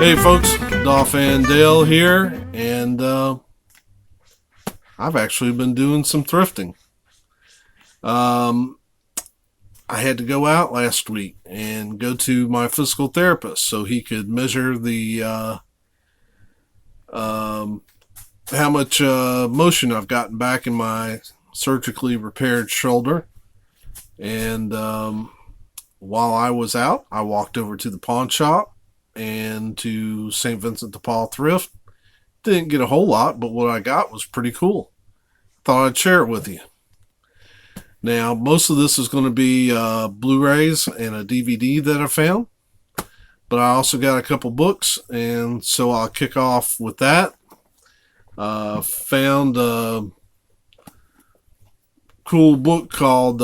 Hey folks, Dolph and Dale here, and I've actually been doing some thrifting. Um, I had to go out last week and go to my physical therapist so he could measure the how much motion I've gotten back in my surgically repaired shoulder. And while I was out, I walked over to the pawn shop and to St. Vincent de Paul Thrift. Didn't get a whole lot, but what I got was pretty cool. Thought I'd share it with you. Now, most of this is going to be Blu-Rays and a DVD that I found, but I also got a couple books, and so I'll kick off with that. Found a cool book called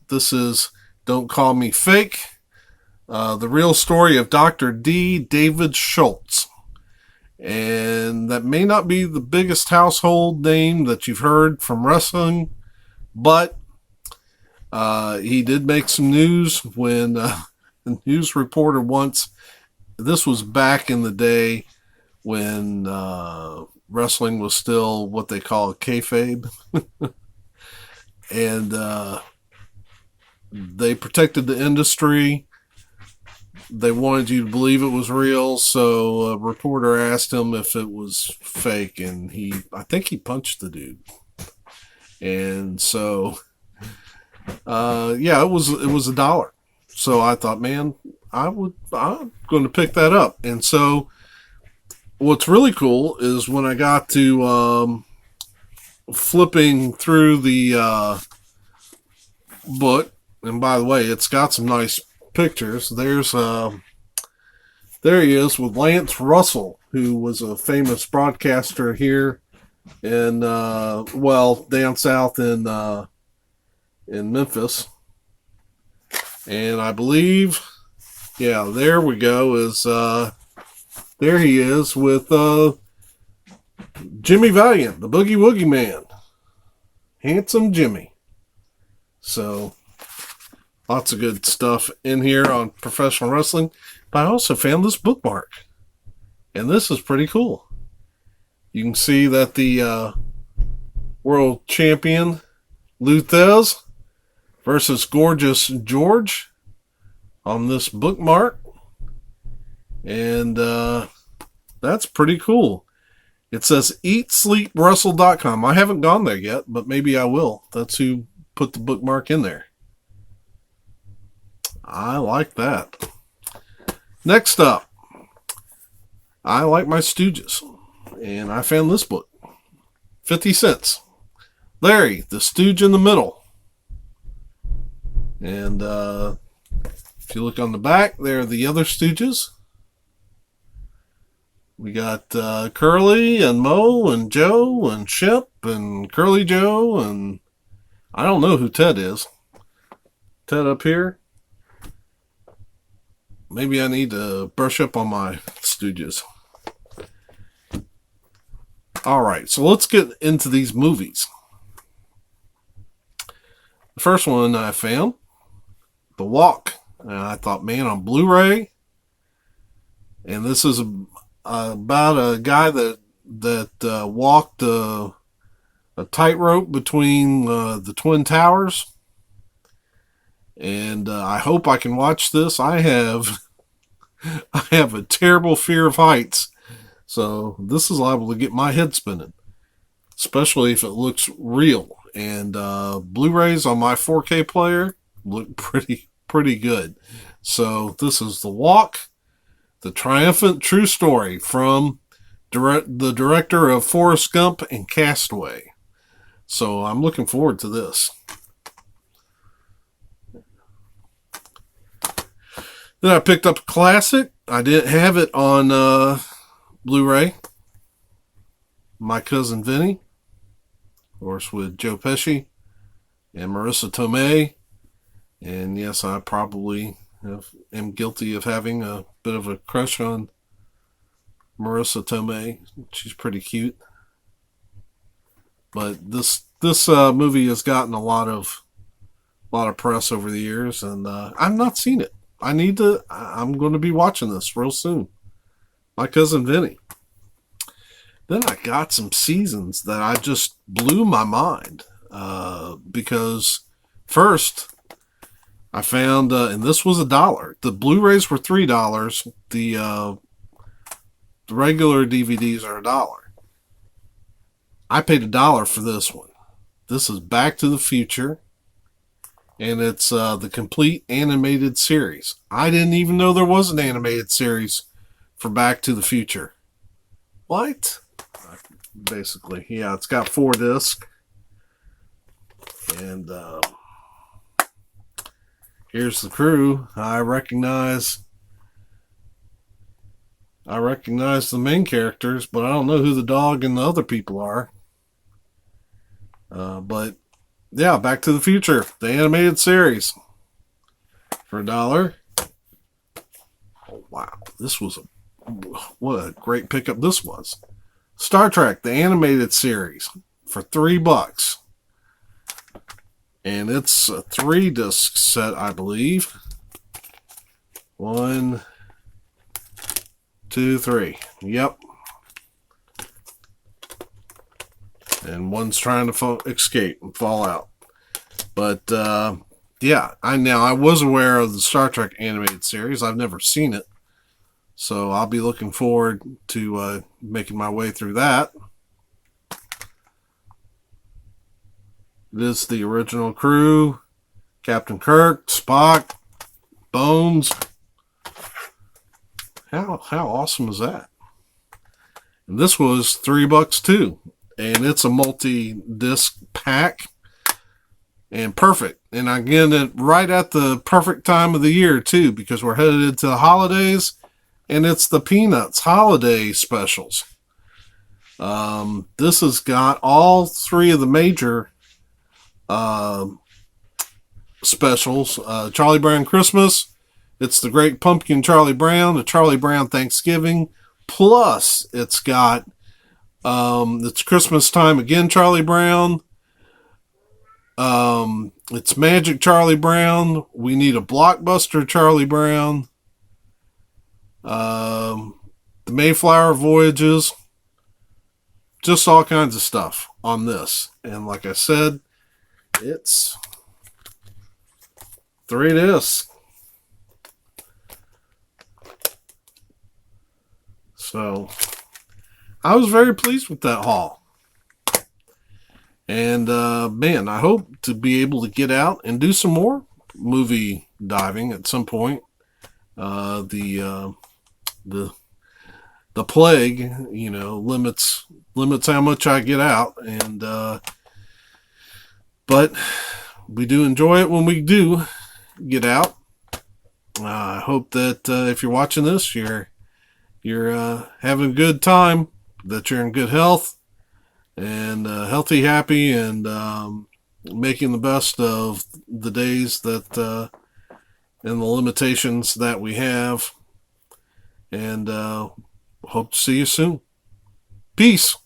This Is Don't Call Me Fake. The Real Story of Dr. D. David Schultz. And that may not be the biggest household name that you've heard from wrestling, but he did make some news when a news reporter once, this was back in the day when wrestling was still what they call a kayfabe. And they protected the industry. They wanted you to believe it was real, so a reporter asked him if it was fake, and I think he punched the dude. And so, it was $1. So I thought, man, I'm going to pick that up. And so, what's really cool is when I got to flipping through the book, and by the way, it's got some nice pictures. There he is with Lance Russell, who was a famous broadcaster here in down south in Memphis. And I believe, there we go, there he is with Jimmy Valiant, the Boogie Woogie Man. Handsome Jimmy. So lots of good stuff in here on professional wrestling. But I also found this bookmark. And this is pretty cool. You can see that the world champion Luthez versus Gorgeous George on this bookmark. And that's pretty cool. It says eatsleepwrestle.com. I haven't gone there yet, but maybe I will. That's who put the bookmark in there. I like that. Next up, I like my Stooges, and I found this book. 50 cents. Larry, the Stooge in the Middle. And if you look on the back, there are the other Stooges. We got Curly and Mo and Joe and Shep and Curly Joe, and I don't know who Ted is. Ted up here. Maybe I need to brush up on my Stooges. Alright, so let's get into these movies. The first one I found, The Walk. And I thought, man, on Blu-ray. And this is about a guy that walked a tightrope between the Twin Towers. And I hope I can watch this. I have a terrible fear of heights, so this is liable to get my head spinning, especially if it looks real. And Blu-rays on my 4K player look pretty good. So this is The Walk, the triumphant true story from the director of Forrest Gump and Castaway. So I'm looking forward to this. Then I picked up a classic. I didn't have it on Blu-ray. My Cousin Vinnie, of course, with Joe Pesci and Marissa Tomei. And yes, I probably am guilty of having a bit of a crush on Marissa Tomei. She's pretty cute. But this movie has gotten a lot of press over the years, and I've not seen it. I'm going to be watching this real soon. My Cousin Vinnie. Then I got some seasons that I just blew my mind because first I found, and this was $1. The Blu-rays were $3. The regular DVDs are $1. I paid $1 for this one. This is Back to the Future, and it's the complete animated series. I didn't even know there was an animated series for Back to the Future. What? Basically, yeah, it's got 4 discs, and here's the crew. I recognize the main characters, but I don't know who the dog and the other people are. But yeah, Back to the Future, the animated series, for $1. Oh wow, what a great pickup this was. Star Trek, the animated series, for $3. And it's a 3-disc set, I believe. 1, 2, 3. Yep. And one's trying to escape and fall out. But yeah, I was aware of the Star Trek animated series. I've never seen it, so I'll be looking forward to making my way through that. This is the original crew: Captain Kirk, Spock, Bones. How awesome is that? And this was $3 too. And it's a multi-disc pack. And perfect. And I get it right at the perfect time of the year too, because we're headed into the holidays, and it's the Peanuts holiday specials. This has got all 3 of the major specials. Charlie Brown Christmas. It's the Great Pumpkin Charlie Brown, the Charlie Brown Thanksgiving. Plus, it's got it's Christmas Time Again Charlie Brown. It's Magic Charlie Brown. We Need a Blockbuster Charlie Brown. The Mayflower Voyages. Just all kinds of stuff on this. And like I said, it's 3 discs. So I was very pleased with that haul. And man, I hope to be able to get out and do some more movie diving at some point. The plague, limits how much I get out, and but we do enjoy it when we do get out. I hope that if you're watching this, you're having a good time, that you're in good health, and healthy, happy, and making the best of the days that and the limitations that we have. And hope to see you soon. Peace.